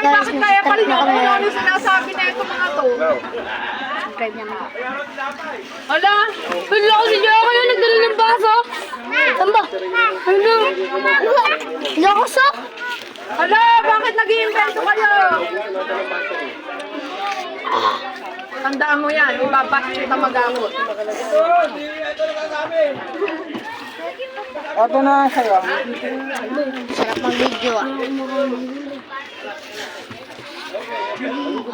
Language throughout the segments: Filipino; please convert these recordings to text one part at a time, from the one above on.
bakit kaya pa rin ako ano sinasabi na ito mga to? Subscribe niya mga. Hala, wala ko si Joko yun, nagdala ng baso. Saan ba? Ano? Lokoso? Hala, bakit nag-iimbento kayo? Tandaan mo yan, ibabash kita magamot. Ito na sa'yo. Sarap ng video ah.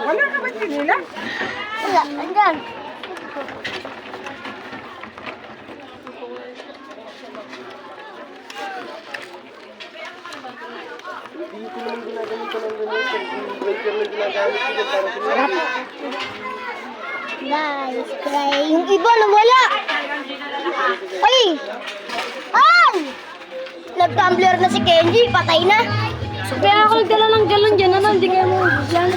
Wala ka ba sinila? Wala, andyan. Guys, try. Yung iba nawala. Ay! Ay! Nag-tumbler na si Kenji, patay na. Kaya ako nagdala ng galon dyan, ano? Hindi kayo mo dyan.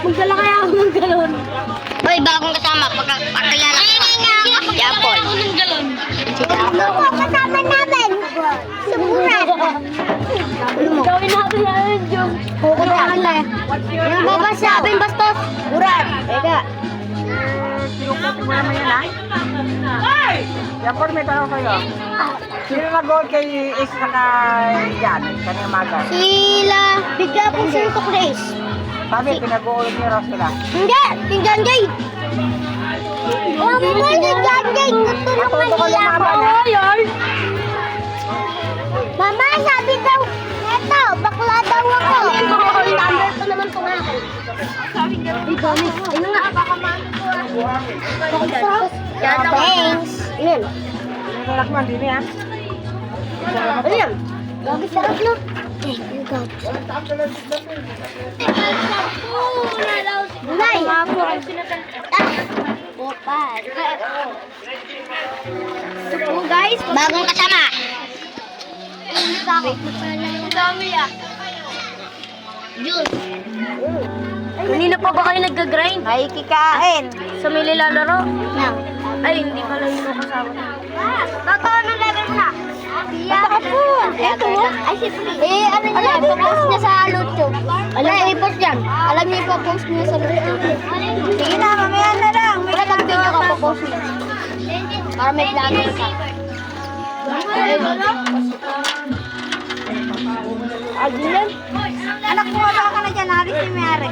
Magdala kaya ako ng galon. Hoy, bagong kasama, pagkakilala ko. Si Apple. Si Apple. Ako, kasama namin. Suburan. Gawin natin yan, Jung. Kukutaan na. Yung babas namin, bastos. Buran. Teka. Sinukutin mo naman yan, ha? Yapor, may tanong kayo. Sino nag-goal kay Ace na kay Jan? Kanina maga. Sila, bigla po sila to place. Sabi, pinag-goal ni Ross sila. Hindi, si John Jay. Oh, mo si John Jay. Tutulungan nila ako. Mama, sabi daw, eto, bakla daw ako. Number pa naman po nga ako. Ano nga? Baka mano po ah. Thanks. Ilan? Nalak mo, hindi niya. Ano yan? Lagi sarap no? Nay! Bopal. Ito po guys, bagong kasama. Ang dami ah. Juice. Kanina pa ba kayo nag-grind? Ay, kikain. Sa may nilalaro? Ay, hindi pala yung kasama. Totoo na level mo na. Bata po. Ito mo? Ay, siyempre. Eh, ano niya? Ipopost niya sa YouTube. Alam niya, i-post yan. Alam niya, ipopost niya sa YouTube. Sige na, mamaya na lang. Wala kang video ka, popost niya. Para may vlogger ka. Agilan? Anak mo, baka ka na dyan. Haris ni Mary.